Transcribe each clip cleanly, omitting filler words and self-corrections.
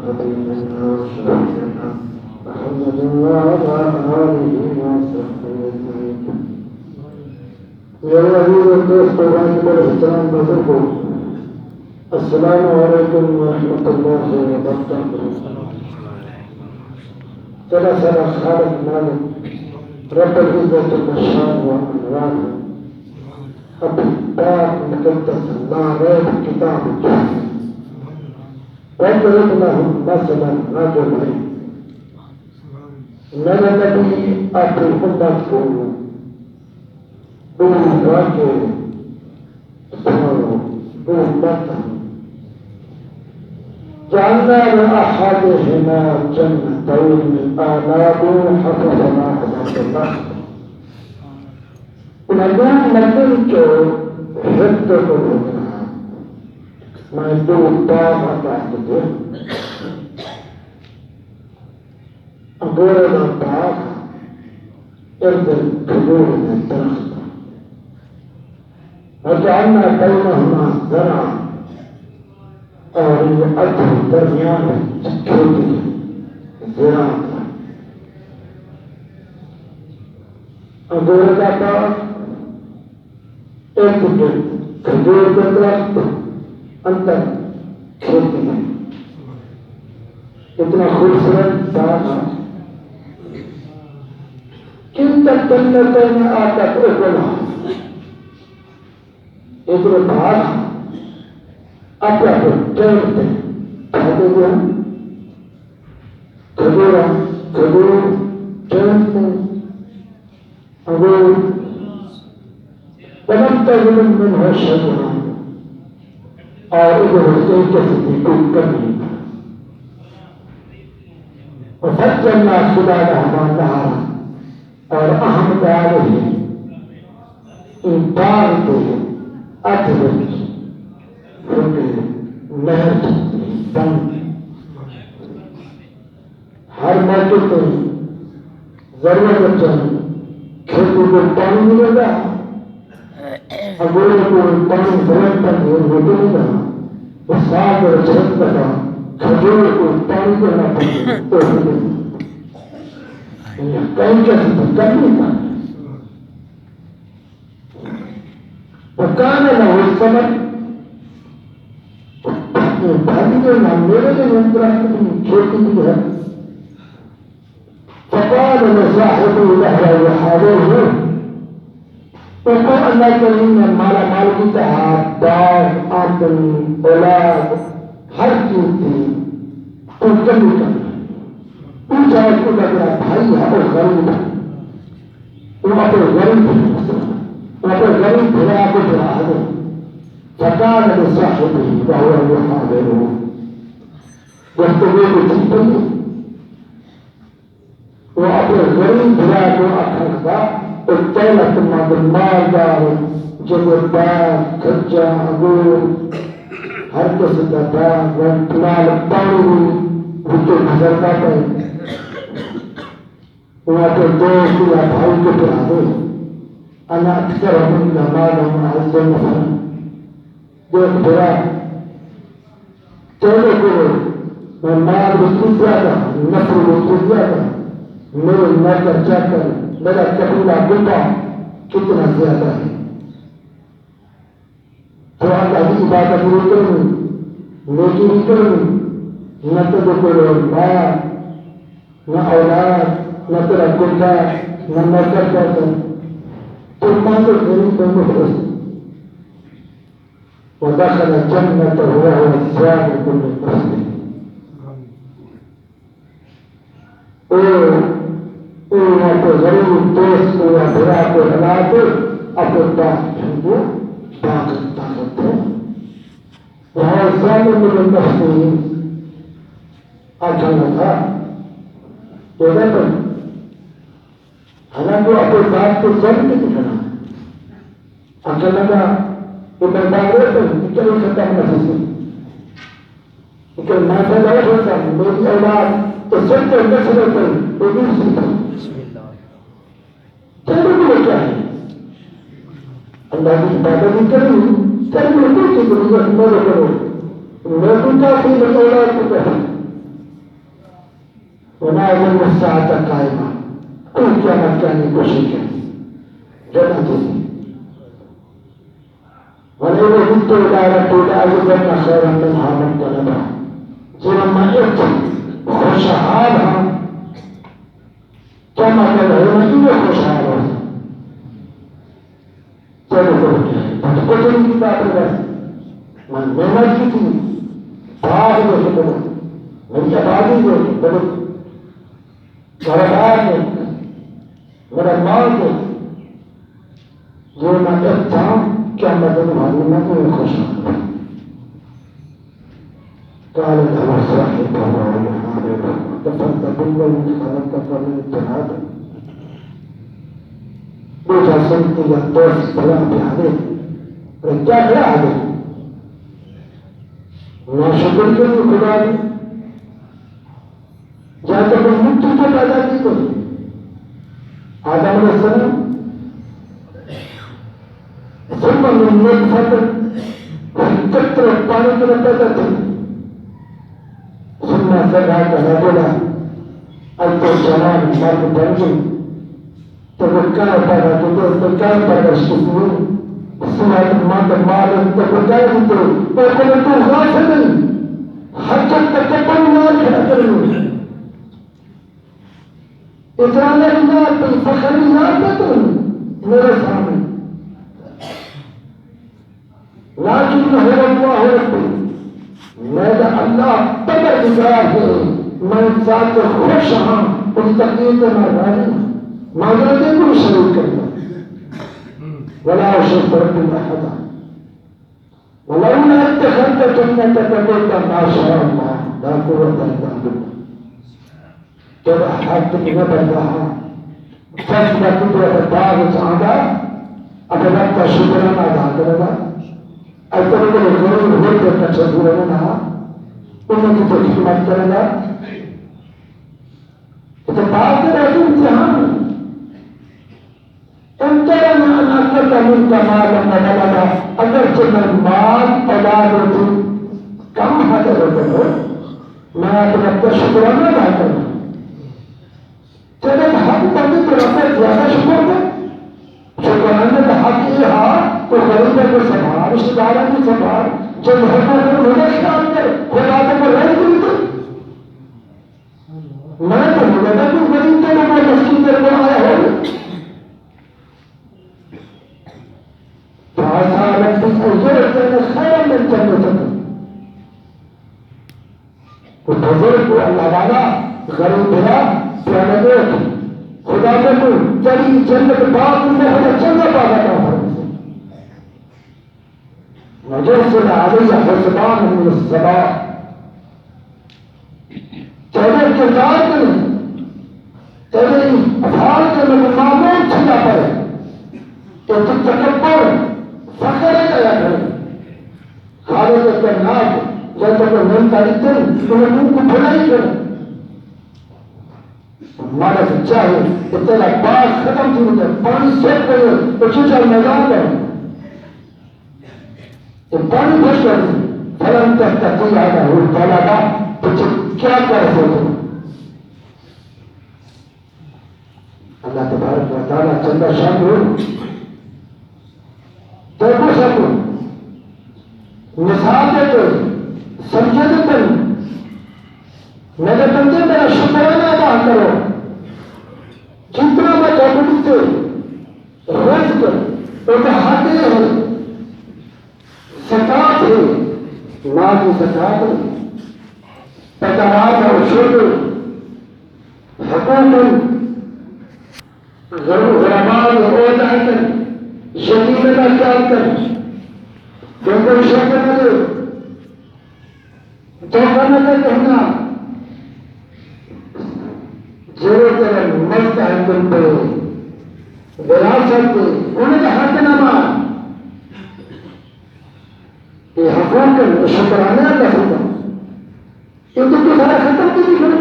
نبينا وشفيعنا محمد وعلى آله وصحبه أجمعين. मेरे अजीज दोस्त और एहतराम बुजुर्गों, अस्सलामु अलैकुम व रहमतुल्लाहि व बरकातुहू। तेरा सारा खालिक मालिक रब्बुल इज्जत व शान व अनवार अपनी पाक मुक़द्दस लारैब किताब वज़रब लहुम मसलन रजुलैन। मेरे नबी अपनी उम्मत को दो वाक़े सुनाओ, दो बातें। जअलना लिअहदिहिमा जन्नतैन मिन अनाब हफ़ज़नाहुमा। उन्होंने मंदिर के हिस्से को देखा, मैं दो बाग अता किए। अंगूर का बाग, इर्द खजूर के दरख्त। वजअलना बैनहुमा ज़रअ, और ये अधर दरमियान में खेती ज़राअत। अंगूर का बाग, इर्द गिर्द खजूर के दरख्त, अंतर खेती है। इतना खूबसूरत बाग है। किल्ता जन्नतैन आतत उकुलहा। इतने बाग अपने टाइम पे खाते हुए खजूर टाइम पे अंगूर पलम तजुल मिन्हु शजरा, और इधर एक किसी कोई कमी नहीं। वफ़ज्जरना खिलालहुमा नहरा, और अहम डाले इन बाग के अधर नहर बंद। हर मौके पर जरूरत खेती को पानी मिलेगा, अंगूर को पानी जरूरत पर मिलेगा, साग और छत का खजूर को पानी देना पड़ेगा तो कहीं कैसे कर नहीं पाए। पकाने ना हो समय भाभी के नाम मेरे के यंत्रांत की खेती की है। फकान में साहिब लहरा हाजिर हूँ, तो अल्लाह करीम ने माला माल की कहा, बाग आमदनी औलाद हर चीज थी, तो कमी कमी पूछा उसको मेरा भाई है और गरीब है, वो अपने गरीब भरा को भरा है। फकान में साहिब वहुवा हाजिर हूँ, गुफ्तगू को जीते वो अपने गरीब भरा को अखरदा और दौलत मंद मालदार जमींदार खर्चा अंगूर हर किस्म का बाग लाल पानी उनके गुजरता है। वहाँ पे दोस्त या भाई को पिला दे। अना अक्सर हम नमाज हम आज़म नफर देख बुरा चलो को मैं माल बिल्कुल ज्यादा नफर बिल्कुल ज्यादा मेरे नजर जाकर मेरा कबीला गुंडा कितना ज्यादा है। तो अल्लाह की इबादत नहीं करनी, नेकी नहीं करनी, न तो कोई माया न औलाद न तेरा गुंडा न नजर जाकर तो मां तो गरीब दोनों खुश। ودخل الجنة وهو السابق للمسلم। वहाँ पे गरीब दोस्त को या बुरा को हला दो, अपने पास को ताकत है। वहाँ सामने में नफसी अच्छा लगा तो हालांकि अपने बात को सब नहीं दिखाना अच्छा लगा तो मैं बात तो चलो सकता हूँ नफसी क्योंकि मैं तो बहुत होता हूँ मेरी औलाद तो सब तो अंदर से रहते हैं वो भी सीखा चलो भी क्या है अल्लाह की इबादत ही करो चलो बिल्कुल की जरूरत न करो मैं तो काफी औलाद को कहता ونازل الساعة قائمة كل قيامت كان يكشف جنة ولو كنت إلى ربي لأجدن خيرا منها منقلبا لما إت خوشحالها كما كان هنا خوشحالها चलो कुछ नहीं की बात है मन मेहनत की थी भाग देखो बोलो मेरी आबादी देखो बोलो घरदार देखो मेरा माल देखो जो मैं एक था क्या मदद मालूम मैं तो खुश हूँ قال له صاحبه ومحاربه كفرت بالله خلقك من تراب पूछा सुनती या दोस्त भला प्यारे पर क्या खड़ा है ना शुक्र के लिए खुदा ने या तो कोई मृत्यु को पैदा की तो आदम अलैहिस्सलाम सुबह में नेक फतर चित्र पानी के लिए पैदा थे सुनना सदा का बोला अब तो जवान मर्द बन गई تذكر pada itu tذكر pada syukur selain malam tذكر itu kalau itu ghafil hajat takabbar mal khatarun इतराने याद पर फखरी याद बेतुन मेरे सामने लाकिन है अल्लाह रब्बी मेरा अल्लाह तबर गुजार है मैं साथ खुश हूं उस तकदीर में मैं राजी معذرة يقول شريك الله ولا أشرك بربي أحدا ولولا اتخذت جنتك قلت ما شاء الله لا قوة إلا بالله كذا حد نبى لها فاسمى قدرة الدار تعالى أبدأت شكرا على هذا أترك الغرور هدى تشكر منها إنك تحكمت كذا إتبعت رأي امتحان انتظر أن أكد منك مالا وولدا अगर तुम्हें माल औलाद होती कम हाजिर हो मैं अपना तो शुक्राना अदा करूँ तेरे हक बंदी तो रब ज्यादा शुक्र है शुक्राना का हक ये है तो गरीब को संभाल रिश्तेदारों को संभाल जो मेहमान को मदद कर खुदा को रह गई तो मैं तो मदद को गरीब के लोगों को मस्जिद में आया हो فأصابت بالأجرة خيرا من جنتك وتظرف الله تعالى غريب بها بأمدوك خدا کو جلی جنت باغ میں ہے جنت باغ کا فرض وجسد علي حسبان من السماء تیرے کردار میں تیرے افعال کے میں معمول چھلا پڑے تو تکبر فخر کیا کرے خالق کائنات جب تک من تاریخ تمہیں کو بھلائی کرے ہمارا سچا ہے کہ تیرا باغ ختم تھی مجھے پانی سیٹ کرے تو چوچا میدان ہے تو پانی بھش کر فلن تستطيع له طلبا تو کیا کر سکتے اللہ تبارک و تعالی جل شانہ देखो सब मिसाल देते समझे देते मेरे बंदे मेरा शुक्राना अदा करो जितना मैं चौबीस से रिज़्क़ एक हाथी है ज़कात है माँ की ज़कात है पैदावार और शुक्र हुकूमत गुरबान और दायित्व यकीन का ख्याल कर क्योंकि शक न दे धोखा न दे कहना जो तेरे मस्त है तुम पे विरासत पे उन्हें हक न मान ये हकूक शुक्राना अल्लाह का ये तो सारा खत्म क्यों नहीं करो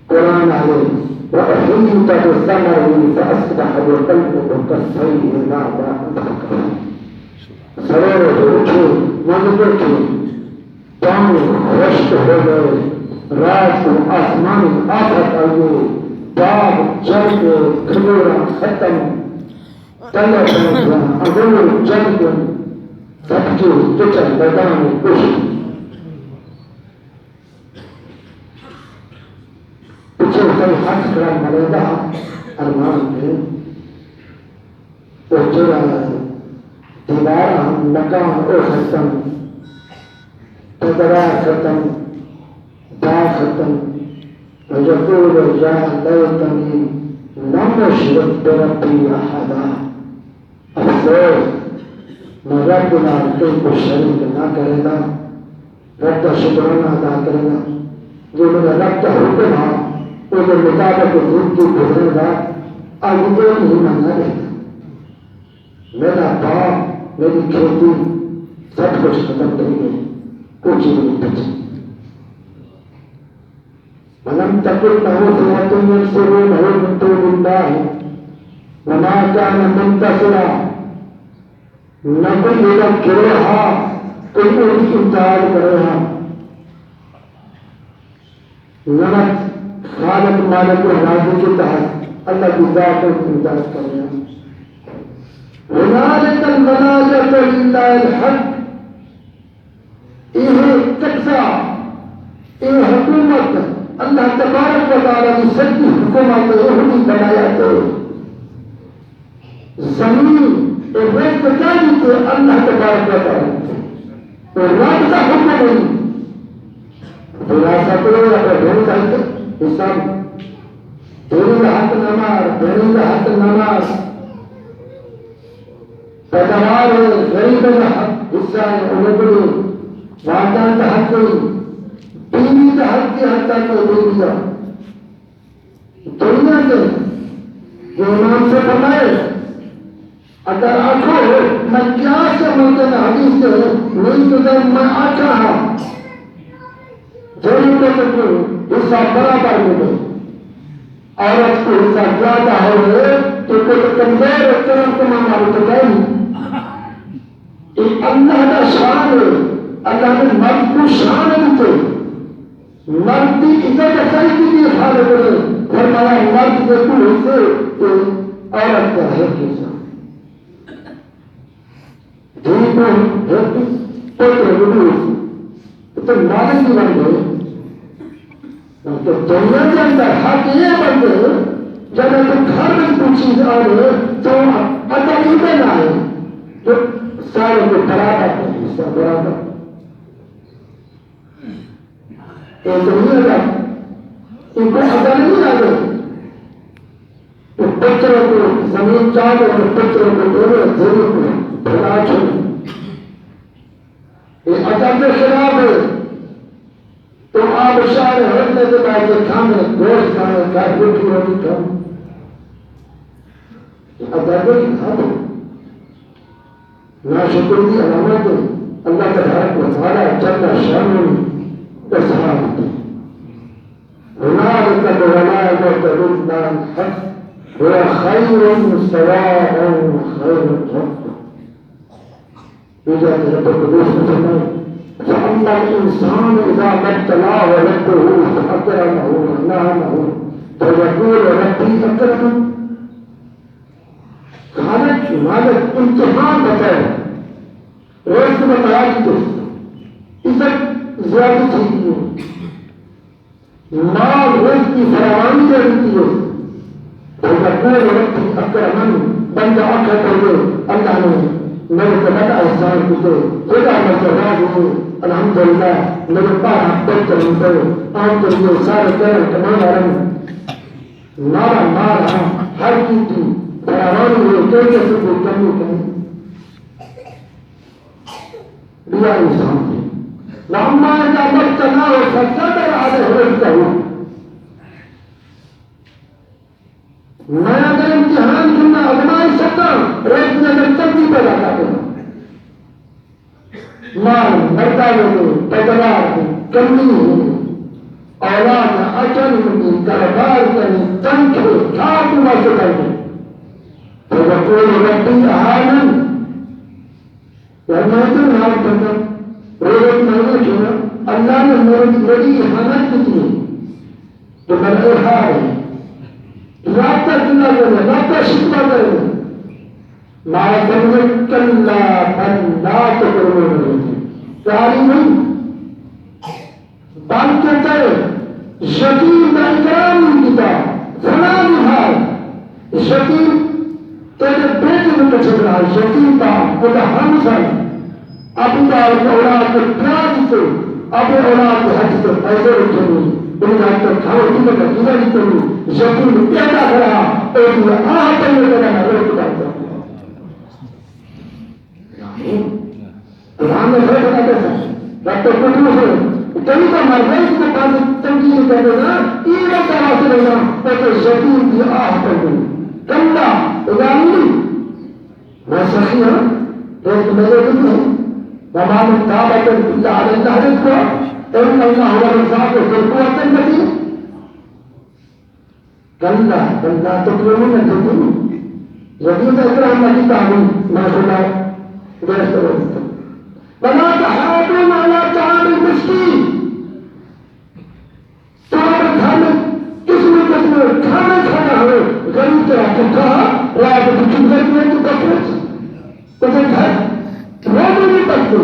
कुरान आले وأحييت بثمره فأصبح بقلبه كالصيد بعد أن تفكر سرور وجهه منظرته طعم خشك هو रात को आसमानी आफत आइए, बाग जल के खिलोरा खत्म, तले अंगूर जल के धपके किचन मैदान कुछ पीछे कई हाथ खड़ा मरेगा अरमान में तो चुरा दीवार मकान और खत्म, तदरा खत्म, दा खत्म, वजकूल या लैतनी लम अशरक बिरब्बी अहदा। अफसोस मैं रब नाल कोई को शरीक ना करेगा, रब का शुक्राना अदा करेगा। जो मेरा रब का हुक्म है उसके मुताबिक जिंदगी गुजरेगा, आगे नहीं मानना रहेगा। मेरा बाप, मेरी खेती सब कुछ खत्म करेंगे, कुछ नहीं बचे। मनम तकुल नहो फियतुन यंसुरूनहु मिन दूनिल्लाह वमा कान मुंतसिरा। न कोई मेरा गिरोहा कोई उनकी इम्दाद करेगा, न खालिक मालिक राज़ी के तहत अल्लाह की ज़ात को इम्दाद करेगा। हुनालिकल वलायतु लिल्लाहिल हक़। यह कब्ज़ा, यह हुकूमत अल्लाह तबारक व तआला की सच्ची हुकूमत यहूदी बनाया तो जमीन एक रेत जारी थे अल्लाह तबारक व तआला तो रब का हुक्म नहीं। विरासत अगर भेड़ का हिसाब भेड़ी का हक नमाज, भेड़ी का हक नमाज, पैदावार है, गरीब का हक हिस्सा है, उन्हें वादा का हक नहीं, बीवी का हक की हक तक दे दिया। दुनिया के जो नाम से बनाए अगर आंखों मैं क्या से मतलब हदीस से नहीं तो जब मैं आंखा हूं जरूरत को हिस्सा बराबर मिले, औरत को हिस्सा ज्यादा हो तो कोई कमजोर और चरम को मालूम तो नहीं। अल्लाह का शान है, अल्लाह ने मर्द को शान दी, मर्द की इज्जत सही की भी हाल करे, फरमाया मर्द के कुल हिस्से तो औरत का है हिस्सा, धीरे को है पुत्र विदुष तो मालिक की बन गए। तो दुनिया के अंदर हक ये बन गए जब तुम घर में कुछ चीज आ रहे तो अतः इधर आए तो सारे को बराबर हिस्सा बराबर दुनिया का इनको अदल नहीं आ गए तो पुत्रों को जमीन चाहे और पुत्रों को दोनों धीरे को भला छोड़ ये अदल के खिलाफ है। तो आप सारे हटने के बाद खाने गोश्त खाने का रोटी रोटी खाओ अदल के खिलाफ है। ना शुक्र की अलामत है अल्लाह तबारक व तआला जल्ल शानुहु का सलामत है। हुनालिक वलायतु लिल्लाहिल हक़ हुवा खैरुन सवाअन व खैरुन रफ़ा। इज़ा रब्बुकुम फरमाए فأما الإنسان إذا ما ابتلاه ربه فأكرمه ونعمه فيقول ربي أكرمن। खालिक मालिक इम्तिहान बताए, रोज बताया कि इज्जत ज्यादा थी, माल रोज की फरावानी दे रही थी, फयकूल रब्बी अकरमन। बंदा आंखें कर दे अल्लाह ने मेरे को बड़ा एहसान किए, खुदा मैं जवाब हूँ अल्हम्दुलिल्लाह मेरे पास बच्चे होते आम तो ये सारे कहना कमाना रंग नारा मारा हर चीज की फरावानी हुई कैसे से कोई कमी कहीं दिया इंसान ने लामा का वक्त ना हो सकता तो आगे हो कहूँ मैं अगर इम्तिहान सुनना आजमाई सकता रोज नजर तब्दी पैदा कर देना माल मर्दानों में पैदावार में कमी होगी, औलाद अचल होगी, कारोबार करनी तंत्र ठाकुर से करनी तो वह कोई रब्बी आनंद या मैं तो नाम करता रोज महीने छोड़ा अल्लाह ने मेरी इहानत की तो मैंने हार है रास्ता जिंदा करें रास्ता शिकवा करें माया समझे कल्ला बंदा तो करो कारी नहीं बात कहता है यकीन का इकराम नहीं किया फला निहार यकीन तेरे बेटे में कचर रहा है यकीन का तेरा हम सन अभी औलाद के प्यार से अब औलाद के हज से पैसे रखेंगे दुनिया के खाओ पीने का जीना जीतेंगे यकीन पैदा करा और आह पहले करा रोक डालता कुरान में फैसला कैसा डॉक्टर कुटू से कभी तो मरने के पास तंकीर कर देना ये तरह से लेना तो यकीन की आह पहले कल्ला उदाहरण मैं सही हूं एक मेरे भी ومن تاب إلا على الله رزقه إن الله هو الرزاق ذو القوة المتين كلا بل لا تكرمون اليتيم يتيم إكرام الكتاب ما شاء الله ولا تحاضون على طعام المسكين طعام खाने किसमें खाना खाना हो गरीब के हाथों का रात को चुनकर में तो बस तो घर वो भी नहीं पड़ते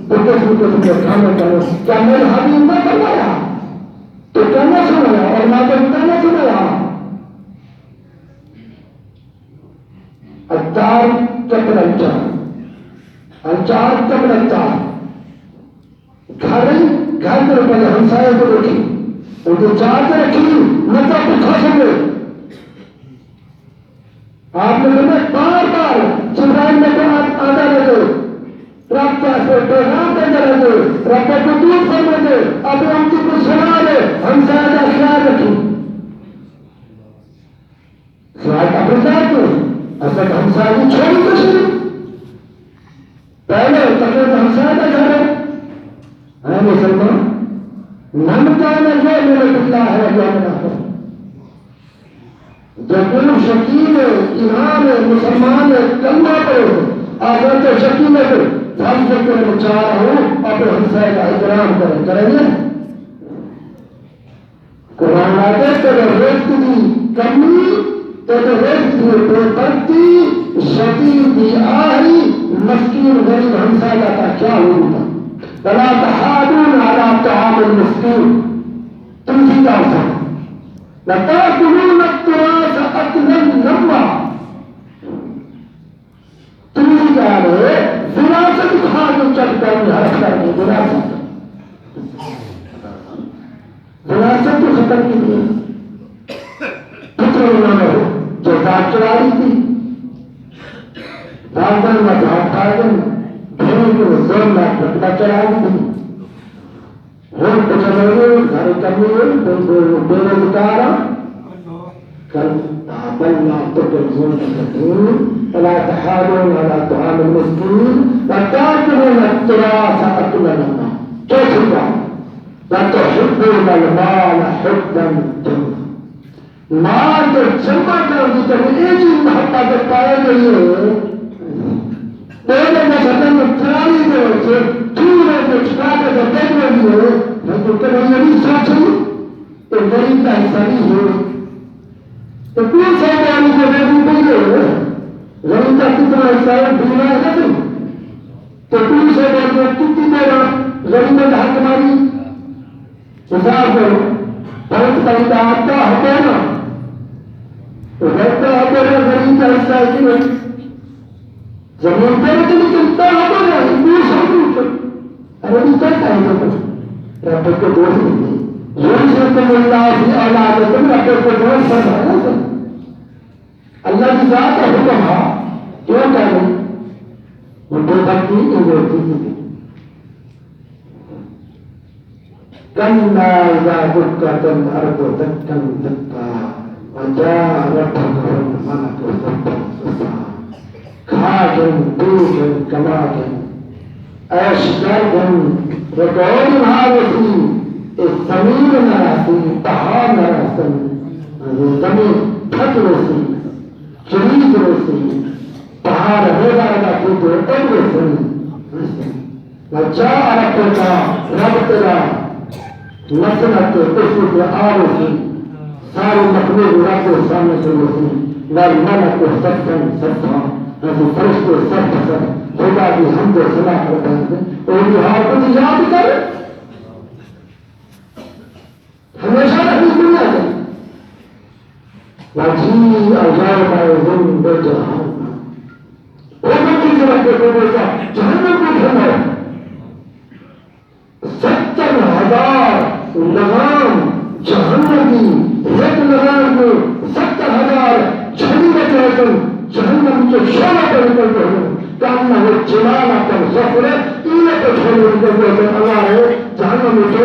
तो कैसे खाना खाना क्या मेरे हबीब ने फरमाया तो क्या न सुनाया और ना तो न सुनाया अचार चक्र अचार चक्र अचार घर पर पहले हमसाए को रखी उनको चार से रखी न तो खा सके आपने बार बार जिब्राइल में तो आधा लगे रब से पैगाम देते रहते रब को दूर फरमाते अब हम तुमको सुना दे हम ज्यादा ख्याल रखें ख्याल का प्रचार क्यों असल हम सारी छोड़ी कुछ नहीं पहले तक हम ज्यादा घर है मुसलमान नमका में जो मेरे बिल्ला है जब कोई शकील है ईमान है मुसलमान है कलमा पढ़ो अगर तो शकील है हम जब मैं चाह रहा हूं अब हमसे का इकराम करेंगे कुरान आते तेरे रिज़्क़ की कमी तेरे रिज़्क़ की बेबसी शकील की आही मस्कीन गरीब हमसे का क्या होगा वला तहादून अला तआम المسكين तुम ही क्या हो लताकुलून التراث अकला लम्मा तुम ही क्या है विरासत खा जो चलता है हर करने विरासत तो खत्म की थी पुत्र उन्होंने जो दांत चला रही थी दांतन में दांत खाए घेरे को 2 लाख रुपया चला रही थी और कुछ लोग घर कमी बेरोजगार कल बल्ला तो فلا تحاضون على طعام المسكين وتاكلون التراث اكلا لما كيف لا تحبون المال حبا جما مال को जमा कर दी तो एक ही मोहब्बत पाएंगे ये पहले मैं सदन में त्राली में से पूरे में छुपा के देख रही है मैं तो कभी नहीं सोचूं तो गरीब का हिस्सा नहीं हो तो पूरे समाज को नहीं बोले गरीब का कितना हिस्सा है भूलना है नहीं तो पूरे समाज में कितनी मेरा गरीब का हक मारी हिसाब करो बहुत पैदा आता होता है ना तो रहता होता है गरीब का हिस्सा है कि नहीं जमीन पर तो निकलता होता है पूरे समाज अरे नहीं करता है तो रब को दोष नहीं ये से तो अल्लाह की औलाद है तुम रब को दोष है ना अल्लाह की जात का हुक्म है क्यों करें वो बेबकी की होती है कन्ना इज़ा दुक्कतल अर्दु दक्कन दक्का वजाअ रब्बुका वल मलकु सफ़्फ़न सफ़्फ़ा खाजन दूजन कमाजन ऐशगर्दन रकौन हावसी इस ज़मीन नरासी पहाड़ नरासन ज़मीन फट रसी शरीर रसी पहाड़ रहेगा रहेगा खुद एक रसी वजाअ रब्बुका रब तेरा नफरत उसके आरोपी सारे मखलूक रब के सामने से होती वल मलक सत्संग सत्संग ऐसे फरिश्ते सब पसंद खुदा की हमको सुना करते हैं और हाल को याद कर हमेशा रखनी दुनिया में वाजी अजाब में जिंदे जहां वो की जरूरत है को बोलता जहन्नम को ठहराओ 70,000 लगाम जहन्नमी एक लगाम को 70,000 छड़ी में जाकर जहन्नम के शोला पर निकलते हैं कामना हो जिमाना पर सफरे इन्हें तो छोड़ निकलते हैं अल्लाह है जहन्नम में जो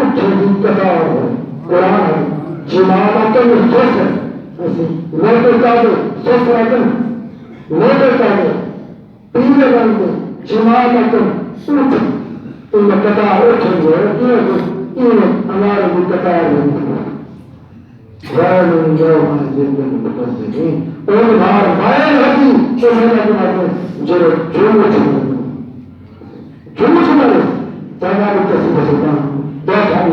उठेगी कतार है कुरान है जिमाना तो निर्दोष है ऐसे लोगों का तो सफरा कर लोगों का तो पीले रंग को जिमाना तो उठ इन्हें कतार उठेंगे इन्हें हमारे भी कतार होंगे रायन जो हमारे जिंदगी में बदलते हैं और बार बायर होती तो मैंने तुम्हारे जो झूठ मारे तैयार कैसे बसता बहुत सारी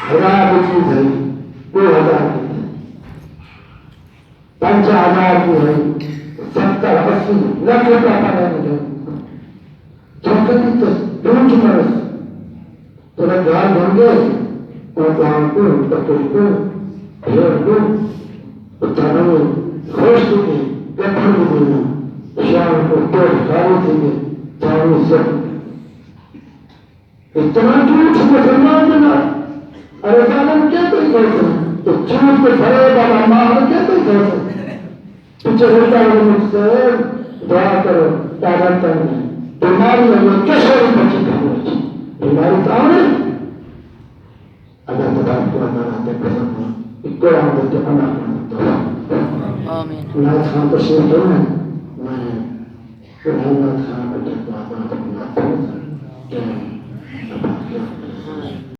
हजार की चीज है 2,000 की 5,000 की है 70-80 लाख रुपया पाने मुझे चौकती तो झूठ मारे तो मैं ध्यान देंगे और ध्यान को तत्व को भेड़ को उत्थान में होश देंगे गठन देंगे शाम को तो सारी चीजें चारों सब इतना झूठ मुसलमान देना अरे जाने क्या कोई कहते तो झूठ के भरे वाला मार क्या कोई कहते पीछे होता है मुझसे दुआ करो तारा करना बीमारी है ये कैसे बची करनी बीमारी तो आने अगर तब को अनाथ है पसंद इको आने तो अनाथ तो आमीन ना खान तो शेर है मैं नाथ खान